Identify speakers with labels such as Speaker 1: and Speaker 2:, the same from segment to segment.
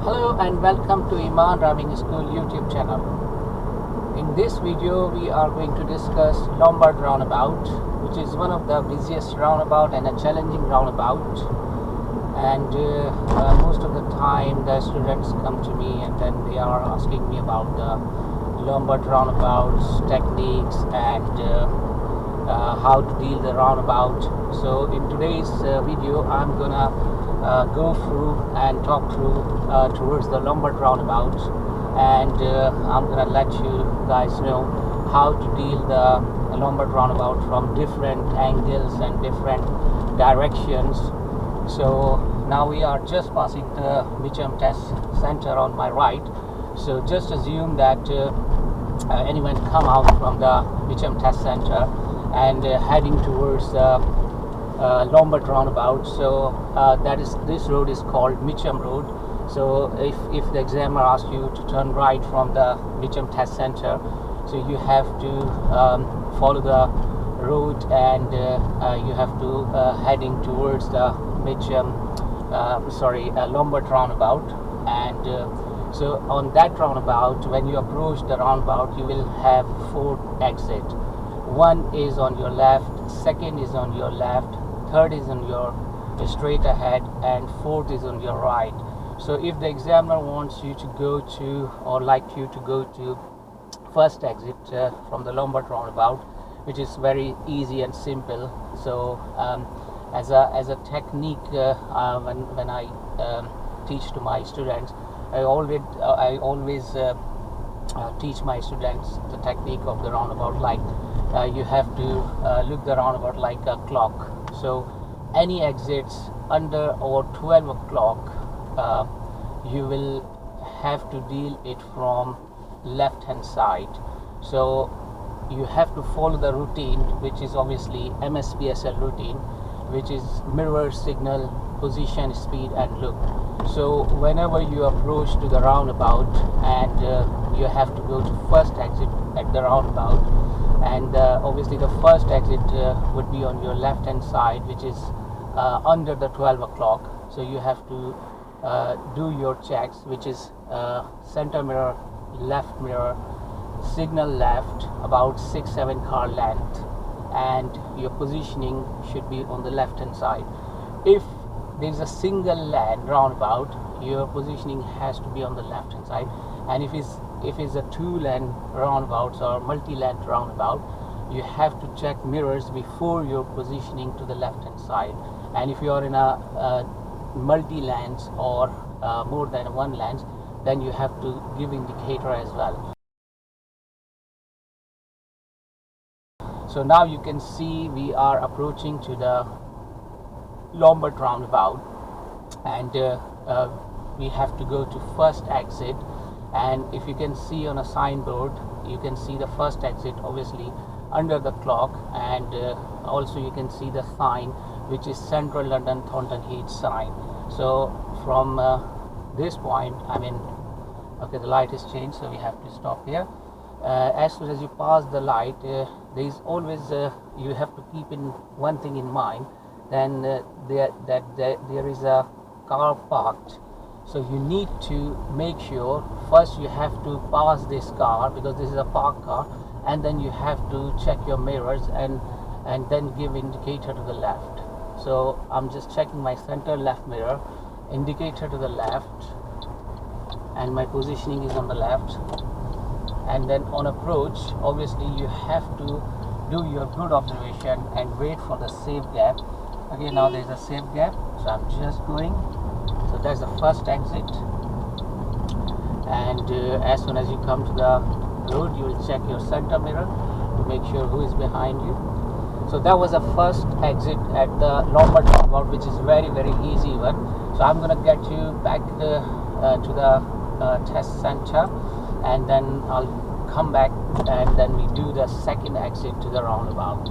Speaker 1: Hello and welcome to Imaan Driving School YouTube channel. In this video we are going to discuss Lombard Roundabout, which is one of the busiest roundabout and a challenging roundabout. And most of the time the students come to me and then they are asking me about the Lombard roundabouts, techniques and how to deal the roundabout. So in today's video I'm gonna go through and talk through towards the Lombard roundabout, and I'm gonna let you guys know how to deal the Lombard roundabout from different angles and different directions. So now we are just passing the Mitcham test center on my right. So just assume that anyone come out from the Mitcham test center and heading towards the Lombard roundabout. So this road is called Mitcham road. So if the examiner asks you to turn right from the Mitcham test center, so you have to follow the road and you have to heading towards the Mitcham Lombard roundabout. And so on that roundabout, when you approach the roundabout, you will have 4 exits. One is on your left, second is on your left, third is on your straight ahead, and fourth is on your right. So if the examiner wants you to go to, or like you to go to first exit from the Lombard roundabout, which is very easy and simple. So as a technique, when I teach to my students, I always teach my students the technique of the roundabout. Like you have to look the roundabout like a clock. So any exits under or 12 o'clock, you will have to deal it from left hand side. So you have to follow the routine, which is obviously MSPSL routine, which is mirror, signal, position, speed and look. So whenever you approach to the roundabout and you have to go to first exit at the roundabout, and obviously the first exit would be on your left hand side, which is under the 12 o'clock. So you have to do your checks, which is center mirror, left mirror, signal left about 6-7 car length, and your positioning should be on the left hand side. If there is a single lane roundabout, your positioning has to be on the left hand side. And if it's a 2-lane roundabouts or multi-lane roundabout, you have to check mirrors before your positioning to the left hand side. And if you are in a multi-lanes or more than one lanes, then you have to give indicator as well. So now you can see we are approaching to the Lombard roundabout, and we have to go to first exit. And if you can see on a signboard, you can see the first exit obviously under the clock, and also you can see the sign, which is Central London Thornton Heath sign. So from this point, okay, the light is changed, so we have to stop here. As soon as you pass the light, there is always you have to keep in one thing in mind. Then there is a car parked. So you need to make sure first you have to pass this car, because this is a parked car, and then you have to check your mirrors and then give indicator to the left. So I'm just checking my center left mirror, indicator to the left, and my positioning is on the left. And then on approach, obviously you have to do your good observation and wait for the safe gap. Okay, now there's a safe gap, so I'm just going. So that's the first exit, and as soon as you come to the road, you will check your center mirror to make sure who is behind you. So that was the first exit at the Lombard roundabout, which is very easy one. So I'm gonna get you back to the test center, and then I'll come back and then we do the second exit to the roundabout.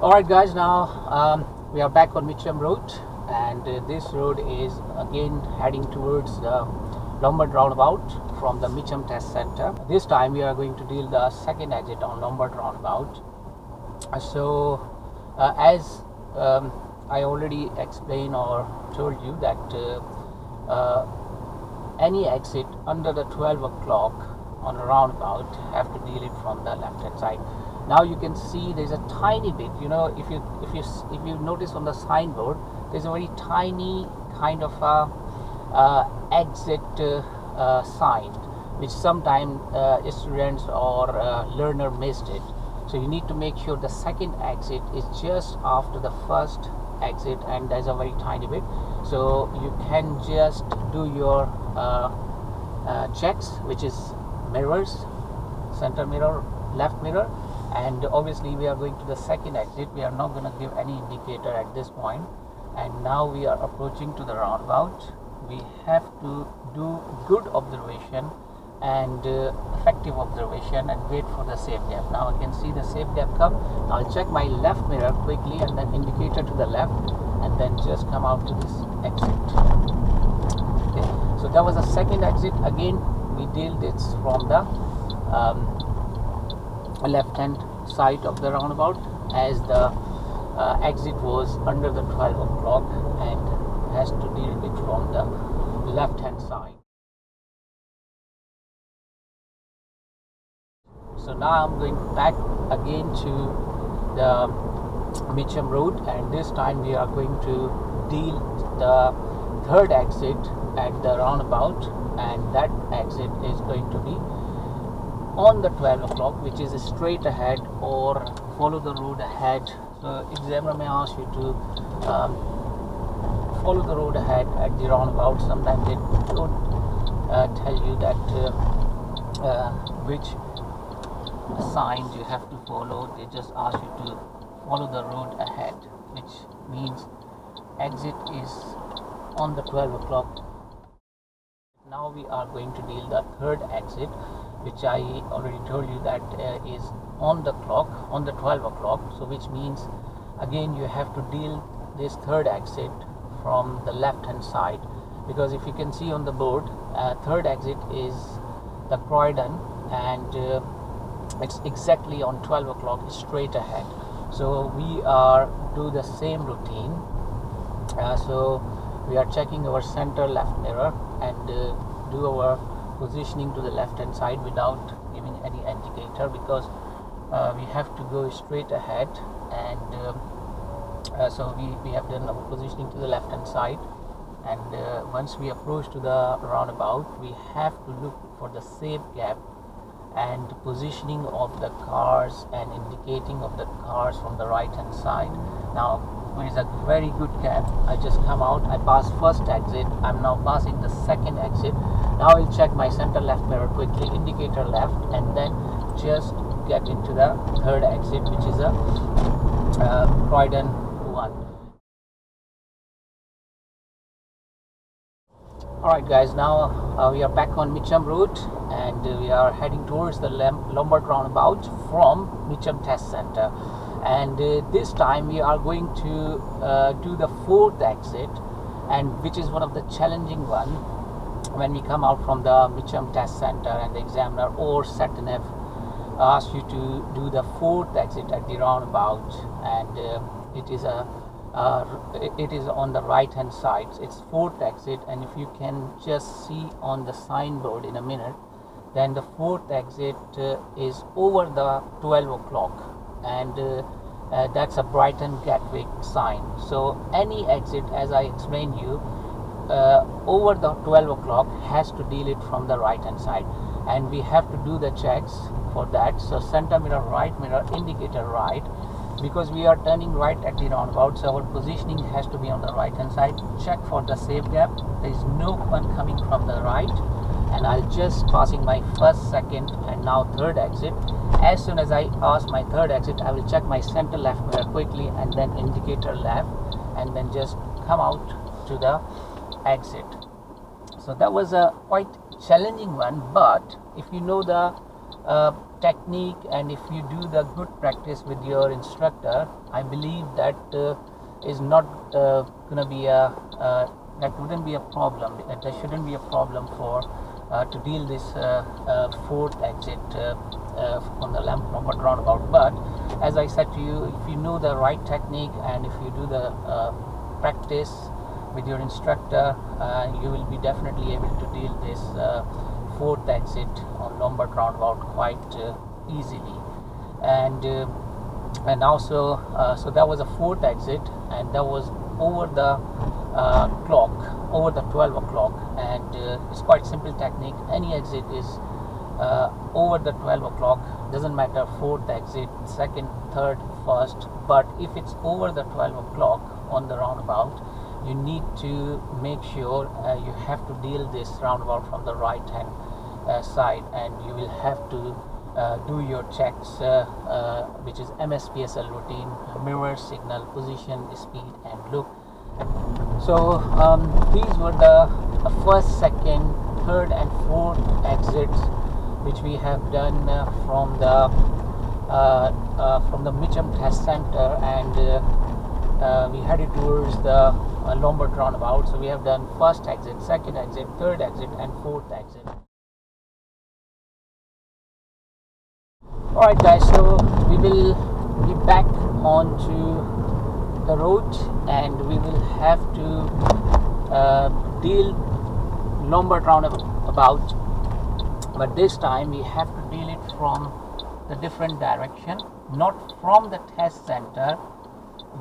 Speaker 1: Alright guys, now we are back on Mitcham road, and this road is again heading towards the Lombard roundabout from the Mitcham test center. This time we are going to deal the second exit on Lombard roundabout. So as I already explained or told you that any exit under the 12 o'clock on a roundabout have to deal it from the left hand side. Now you can see there's a tiny bit, if you notice on the signboard, there's a very tiny kind of a exit sign, which sometimes students or learner missed it. So you need to make sure the second exit is just after the first exit, and there's a very tiny bit, so you can just do your checks, which is mirrors, center mirror, left mirror, and obviously we are going to the second exit. We are not going to give any indicator at this point, and now we are approaching to the roundabout. We have to do good observation and effective observation and wait for the safe gap. Now I can see the safe gap come. I'll check my left mirror quickly and then indicator to the left, and then just come out to this exit. Okay, so that was a second exit. Again, we deal this from the left hand side of the roundabout, as the exit was under the 12 o'clock and has to deal with from the left hand side. So now I'm going back again to the Mitcham road, and this time we are going to deal the third exit at the roundabout, and that exit is going to be on the 12 o'clock, which is straight ahead or follow the road ahead. So examiner may ask you to follow the road ahead at the roundabout. Sometimes they don't tell you that which signs you have to follow. They just ask you to follow the road ahead, which means exit is on the 12 o'clock. Now we are going to deal the third exit, which I already told you that is on the clock, on the 12 o'clock. So which means again you have to deal this third exit from the left hand side, because if you can see on the board, third exit is the Croydon, and it's exactly on 12 o'clock straight ahead. So we are do the same routine. So we are checking our center left mirror and do our positioning to the left hand side without giving any indicator, because we have to go straight ahead, and so we have done our positioning to the left hand side, and once we approach to the roundabout, we have to look for the safe gap and positioning of the cars and indicating of the cars from the right hand side. Now there is a very good gap. I just come out, I pass first exit, I'm now passing the second exit. Now I'll check my center left mirror quickly, indicator left, and then just get into the third exit, which is a Croydon 1. Alright guys, now we are back on Mitcham Road, and we are heading towards the Lombard Roundabout from Mitcham Test Center, and this time we are going to do the fourth exit, and which is one of the challenging one when we come out from the Mitcham Test Center, and the examiner or SETNF asks you to do the fourth exit at the roundabout, and it is on the right hand side. It's fourth exit, and if you can just see on the signboard in a minute, then the fourth exit is over the 12 o'clock, and that's a Brighton Gatwick sign. So any exit, as I explained you, over the 12 o'clock has to deal it from the right hand side, and we have to do the checks for that. So center mirror, right mirror, indicator right, because we are turning right at the roundabout, so our positioning has to be on the right hand side. Check for the safe gap. There is no one coming from the right, and I'll just passing my first, second, and now third exit. As soon as I pass my third exit, I will check my center left mirror quickly, and then indicator left, and then just come out to the exit. So that was a quite challenging one, but if you know the technique, and if you do the good practice with your instructor, I believe that is not gonna be that wouldn't be a problem. There shouldn't be a problem for to deal this fourth exit on the Lombard Roundabout. But as I said to you, if you know the right technique and if you do the practice with your instructor, you will be definitely able to deal this fourth exit on Lombard Roundabout quite easily. And also so that was a fourth exit, and that was over the clock, over the 12 o'clock, and it's quite simple technique. Any exit is over the 12 o'clock, doesn't matter fourth exit, second, third, first, but if it's over the 12 o'clock on the roundabout, you need to make sure you have to deal this roundabout from the right hand side, and you will have to do your checks, which is MSPSL routine, mirror, signal, position, speed, and look. So these were the first, second, third, and fourth exits which we have done from the Mitcham Test Center, and we headed towards the Lombard Roundabout. So we have done first exit, second exit, third exit, and fourth exit. Alright guys, so we will be back onto the road, and we will have to deal Lombard Roundabout, but this time we have to deal it from the different direction, not from the test center.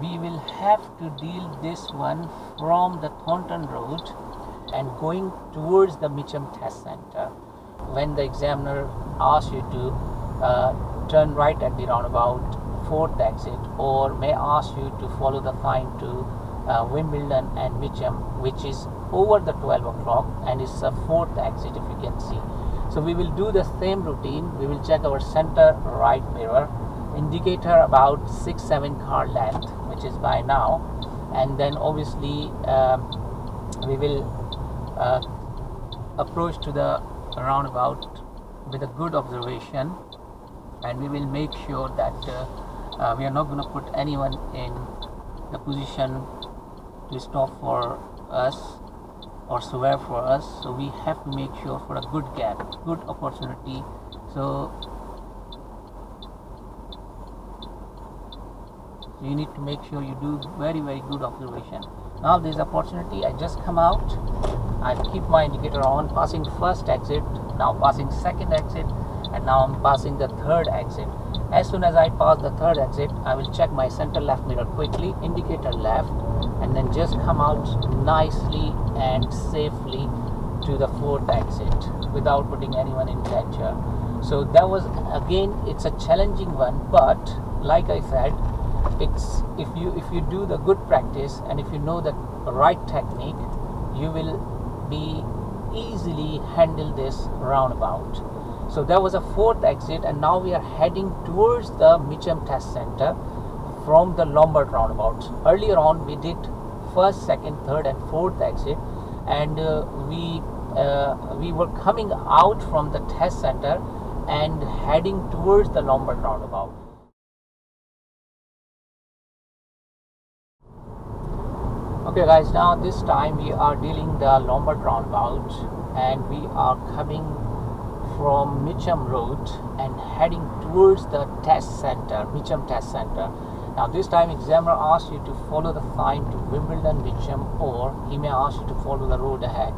Speaker 1: We will have to deal this one from the Thornton Road and going towards the Mitcham Test Center. When the examiner asks you to turn right at the roundabout, fourth exit, or may ask you to follow the sign to Wimbledon and Mitcham, which is over the 12 o'clock, and it's a fourth exit, if you can see. So we will do the same routine. We will check our center right mirror, indicator about 6-7 car length, which is by now, and then obviously we will approach to the roundabout with a good observation, and we will make sure that we are not going to put anyone in the position to stop for us or swerve for us. So we have to make sure for a good gap, good opportunity. So you need to make sure you do very good observation. Now there is opportunity. I just come out, I keep my indicator on, passing first exit, now passing second exit, and now I'm passing the third exit. As soon as I pass the third exit, I will check my center left mirror quickly, indicator left, and then just come out nicely and safely to the fourth exit without putting anyone in danger. So that was, again, it's a challenging one, but like I said, it's if you do the good practice and if you know the right technique, you will be easily handle this roundabout. So there was a fourth exit, and now we are heading towards the Mitcham Test Center from the Lombard Roundabout. Earlier on we did first, second, third, and fourth exit, and we were coming out from the test center and heading towards the Lombard Roundabout. Okay guys, now this time we are dealing the Lombard Roundabout, and we are coming from Mitcham Road and heading towards the test center, Mitcham Test Center. Now this time examiner asks you to follow the sign to Wimbledon, Mitcham, or he may ask you to follow the road ahead.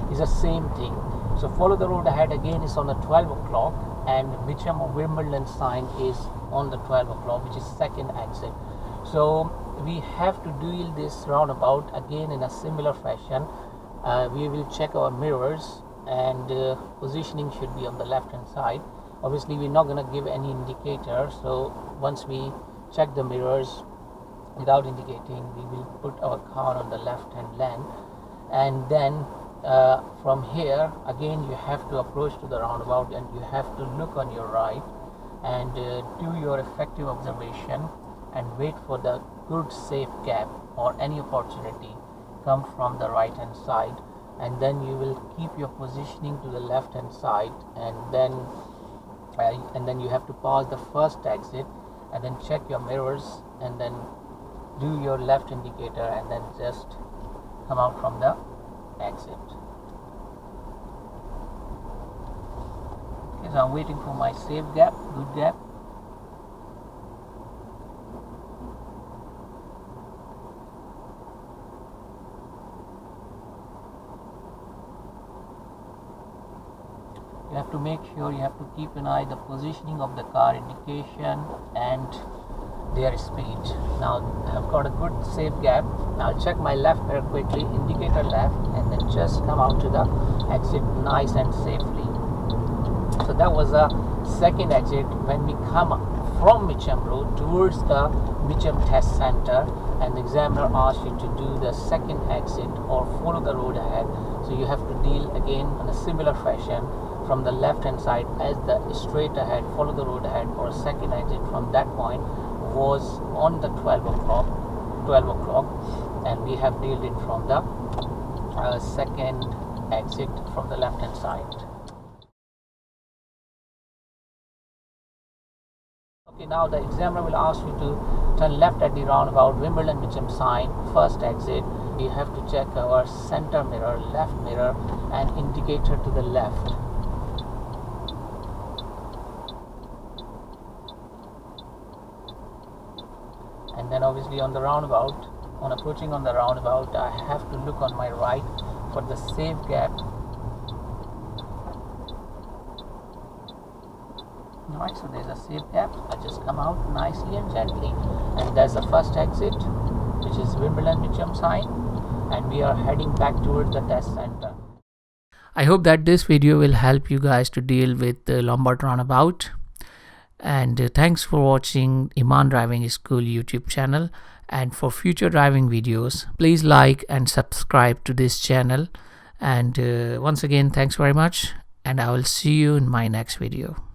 Speaker 1: It's the same thing. So follow the road ahead, again is on the 12 o'clock, and Mitcham or Wimbledon sign is on the 12 o'clock, which is second exit. So we have to deal this roundabout again in a similar fashion. We will check our mirrors, and positioning should be on the left hand side. Obviously we're not going to give any indicator, so once we check the mirrors without indicating, we will put our car on the left hand lane, and then from here again you have to approach to the roundabout, and you have to look on your right and do your effective observation and wait for the good safe gap or any opportunity come from the right hand side, and then you will keep your positioning to the left hand side, and then you have to pass the first exit, and then check your mirrors, and then do your left indicator, and then just come out from the exit. Okay, so I'm waiting for my safe gap, good gap. have to make sure, you have to keep an eye the positioning of the car, indication and their speed. Now I've got a good safe gap. Now I'll check my left mirror quickly, indicator left, and then just come out to the exit nice and safely. So that was a second exit when we come from Mitcham Road towards the Mitcham Test Center, and the examiner asked you to do the second exit or follow the road ahead. So you have to deal again in a similar fashion from the left hand side as the straight ahead, follow the road ahead, or a second exit from that point was on the 12 o'clock, and we have dealt it from the second exit from the left hand side. Okay, now the examiner will ask you to turn left at the roundabout, Wimbledon Mitcham sign, first exit. We have to check our center mirror, left mirror, and indicator to the left. And then obviously on the roundabout, on approaching on the roundabout, I have to look on my right for the safe gap. Alright, so there's a safe gap. I just come out nicely and gently, and there's the first exit, which is Wimbledon Mitcham sign, and we are heading back towards the test center. I hope that this video will help you guys to deal with the Lombard Roundabout. And thanks for watching Imaan Driving School YouTube channel. And for future driving videos, please like and subscribe to this channel. And once again, thanks very much, and I will see you in my next video.